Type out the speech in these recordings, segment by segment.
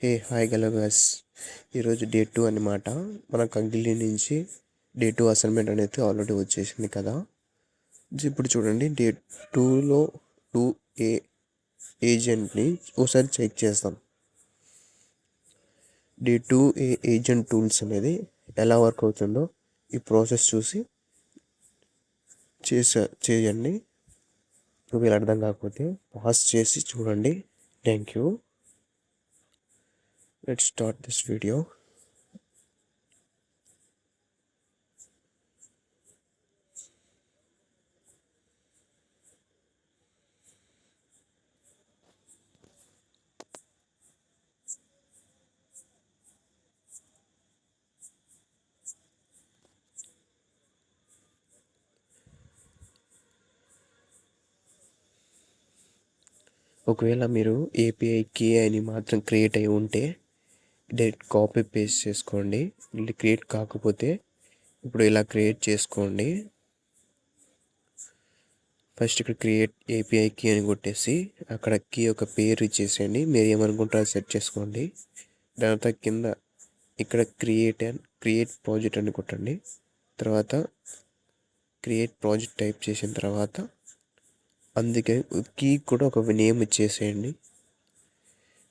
Hi గలగస్. ఈరోజు day 2 అనమాట. మన కంగిలి నుంచి డే 2 అసైన్మెంట్ అనేది ఆల్రెడీ వచ్చేసింది కదా. ఇప్పుడు చూడండి, డే 2లో 2A ఏజెంట్ని ఒకసారి చెక్ చేస్తాం. డే 2A ఏజెంట్ టూల్స్ అనేది ఎలా వర్క్ అవుతుందో ఈ ప్రాసెస్ చూసి చేయండి. ఒకవేళ అర్థం కాకపోతే పాస్ చేసి చూడండి. Thank you. Let's start this video. ఒకవేళ మీరు ఏపీఐ కీ అని మాత్రం క్రియేట్ అయి ఉంటే డైరెక్ట్ కాపీ పేస్ట్ చేసుకోండి. క్రియేట్ కాకపోతే ఇప్పుడు ఇలా క్రియేట్ చేసుకోండి. ఫస్ట్ ఇక్కడ క్రియేట్ ఏపీఐ కీ అని కొట్టేసి అక్కడ కీ యొక్క పేరు ఇచ్చేసేయండి. మీరు ఏమనుకుంటారో సెట్ చేసుకోండి. తర్వాత కింద ఇక్కడ క్రియేట్ ప్రాజెక్ట్ అని కొట్టండి. తర్వాత క్రియేట్ ప్రాజెక్ట్ టైప్ చేసిన తర్వాత అందుకే కీ కూడా ఒక నేమ్ ఇచ్చేసేయండి.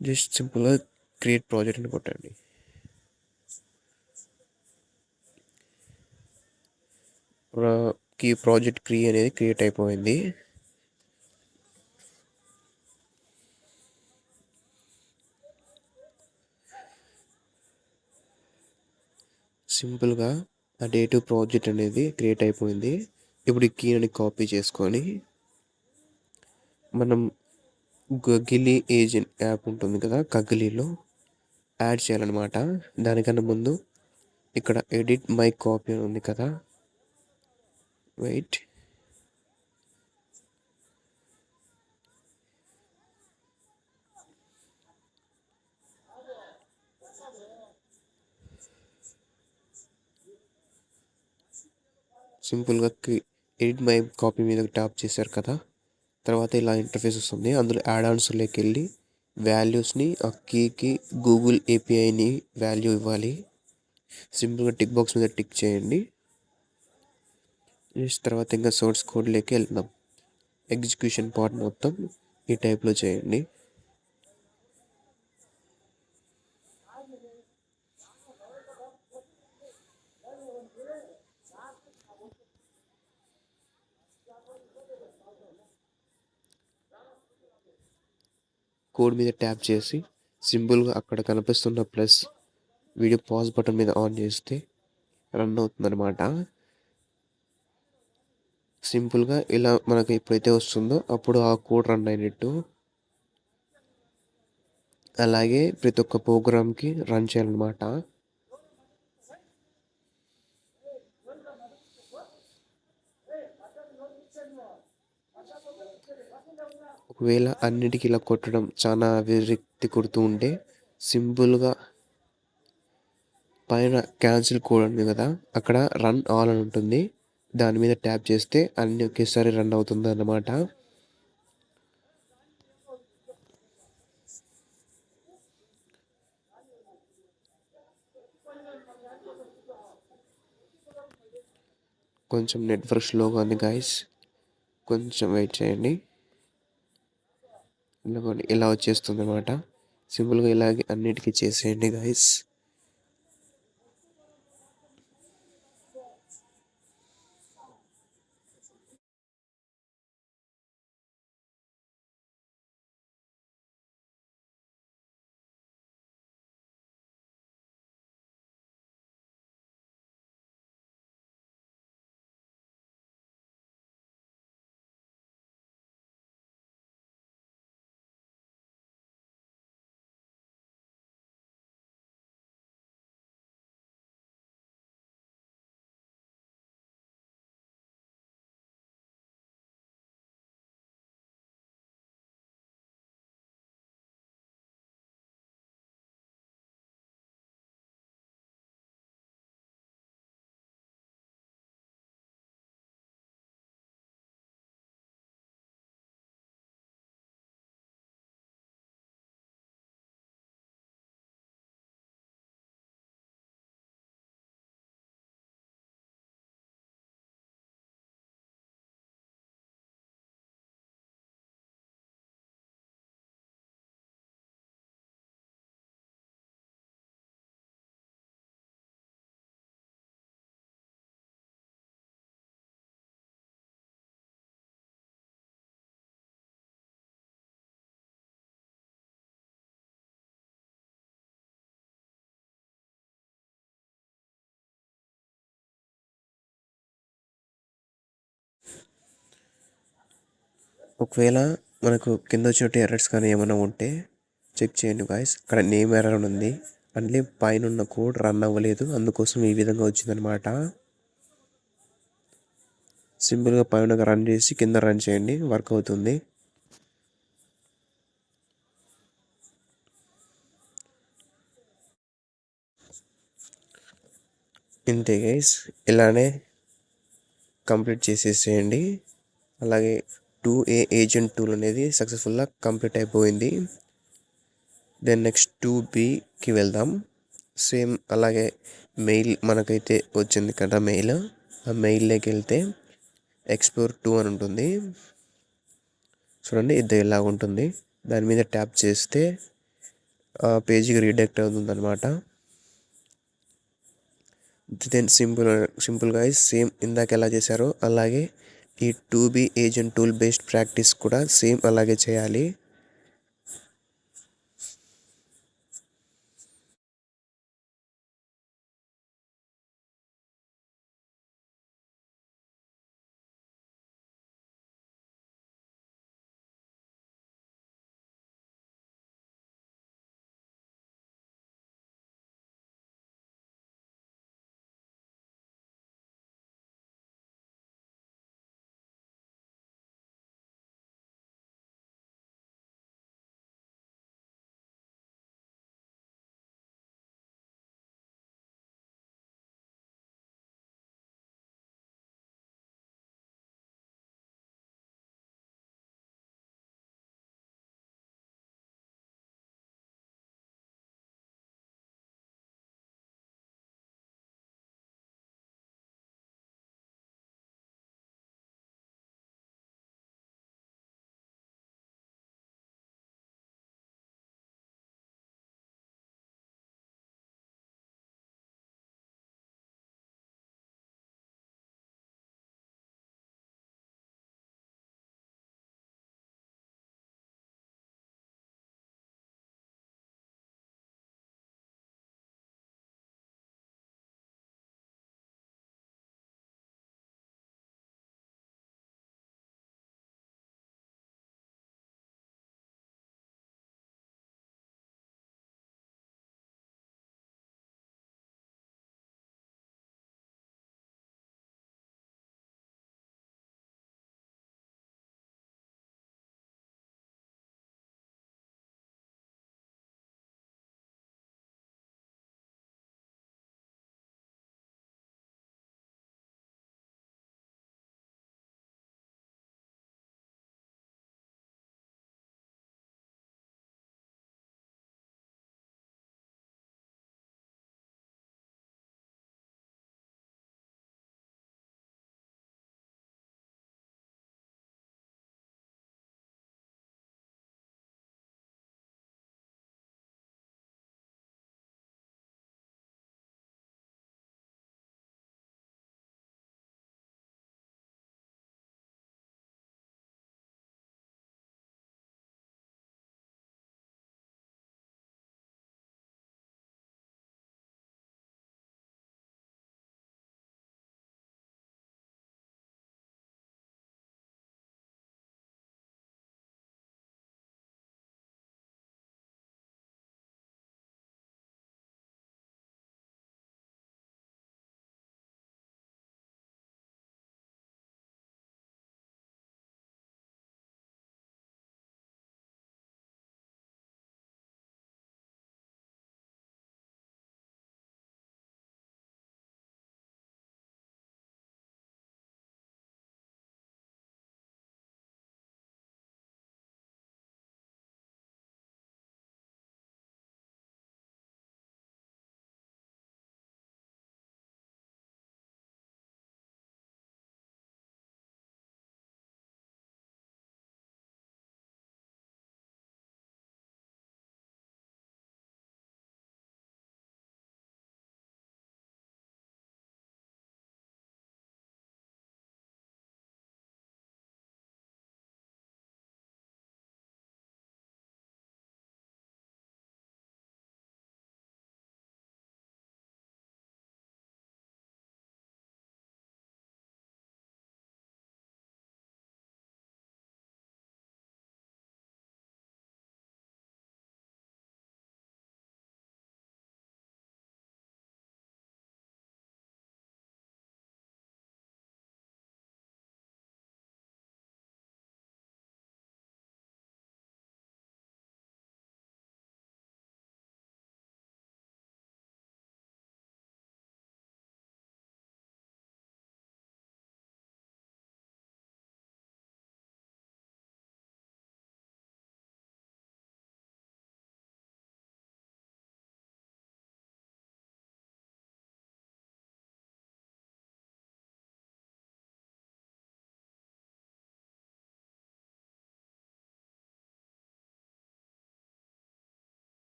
జస్ట్ సింపుల్గా క్రియేట్ ప్రాజెక్ట్ అని కొట్టండి. ప్రాజెక్ట్ అనేది క్రియేట్ అయిపోయింది. సింపుల్గా ఆ డే 2 ప్రాజెక్ట్ అనేది క్రియేట్ అయిపోయింది. ఇప్పుడు ఈ కీ అని కాపీ చేసుకొని మనం గగిలి ఏజెంట్ యాప్ ఉంటుంది కదా, కగిలిలో యాడ్ చేయాలన్నమాట. దానికన్నా ముందు ఇక్కడ ఎడిట్ మై కాపీ అని ఉంది కదా, వెయిట్. సింపుల్గా ఎడిట్ మై కాపీ మీద ట్యాప్ చేశారు కదా, తర్వాత ఇలా ఇంటర్ఫేస్ వస్తుంది. అందులో యాడ్ ఆన్స్లోకి వెళ్ళి వాల్యూస్ని ఆ కీకి గూగుల్ ఏపీఐని వాల్యూ ఇవ్వాలి. సింపుల్గా టిక్ బాక్స్ మీద టిక్ చేయండి. తర్వాత ఇంకా సోర్స్ కోడ్లోకి వెళ్దాం. ఎగ్జిక్యూషన్ పార్ట్ మొత్తం ఈ టైప్లో చేయండి. కోడ్ మీద ట్యాప్ చేసి సింపుల్గా అక్కడ కనిపిస్తున్న ప్లస్ వీడియో పాజ్ బటన్ మీద ఆన్ చేస్తే రన్ అవుతుందన్నమాట. సింపుల్గా ఇలా మనకు ఎప్పుడైతే వస్తుందో అప్పుడు ఆ కోడ్ రన్ అయినట్టు. అలాగే ప్రతి ఒక్క ప్రోగ్రామ్కి రన్ చేయాలన్నమాట. ఒకవేళ అన్నిటికీ ఇలా కొట్టడం చాలా విరక్తి కొడుతూ ఉంటే సింపుల్గా పైన క్యాన్సిల్ కోడ్ ఉంది కదా, అక్కడ రన్ ఆల్ అని ఉంటుంది. దాని మీద ట్యాప్ చేస్తే అన్ని ఒకేసారి రన్ అవుతుంది అన్నమాట. కొంచెం నెట్వర్క్ స్లోగా ఉంది గైస్, కొంచెం వెయిట్ చేయండి. ఇలా వచ్చేస్తుంది అన్నమాట. సింపుల్గా ఇలాగే అన్నిటికీ చేసేయండి గైస్. ఒకవేళ మనకు కింద వచ్చినట్టు ఎర్రర్స్ కానీ ఏమైనా ఉంటే చెక్ చేయండి గాయస్. ఇక్కడ నేమ్ ఎర్రర్ అని ఉంది అంటే పైన ఉన్న కోడ్ రన్ అవ్వలేదు, అందుకోసం ఈ విధంగా వచ్చిందనమాట. సింపుల్గా పైన రన్ చేసి కింద రన్ చేయండి, వర్క్ అవుతుంది. ఇంతే గైస్, ఇలానే కంప్లీట్ చేసేసేయండి. అలాగే 2A ఏజెంట్ టూల్ అనేది సక్సెస్ఫుల్గా కంప్లీట్ అయిపోయింది. దెన్ నెక్స్ట్ 2Bకి వెళ్దాం. సేమ్ అలాగే మెయిల్ మనకైతే వచ్చింది కదా మెయిల్, ఆ మెయిల్లోకి వెళ్తే ఎక్స్ప్లోర్ 2 అని ఉంటుంది చూడండి, ఇది ఇలా ఉంటుంది. దాని మీద ట్యాప్ చేస్తే ఆ పేజీకి రీడైరెక్ట్ అవుతుంది అనమాట. దెన్ సింపుల్గా సేమ్ ఇందాక ఎలా చేశారో అలాగే ఈ 2B agent tool based practice కూడా సేమ్ అలాగే చేయాలి.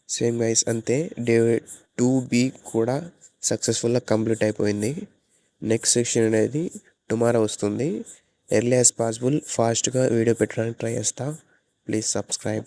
సేమ్ గైస్ అంతే. డే 2B కూడా సక్సెస్ఫుల్గా కంప్లీట్ అయిపోయింది. నెక్స్ట్ సెక్షన్ అనేది టుమారో వస్తుంది. ఎర్లీ యాజ్ పాసిబుల్ ఫాస్ట్గా వీడియో పెట్టడానికి ట్రై చేస్తా. Please subscribe.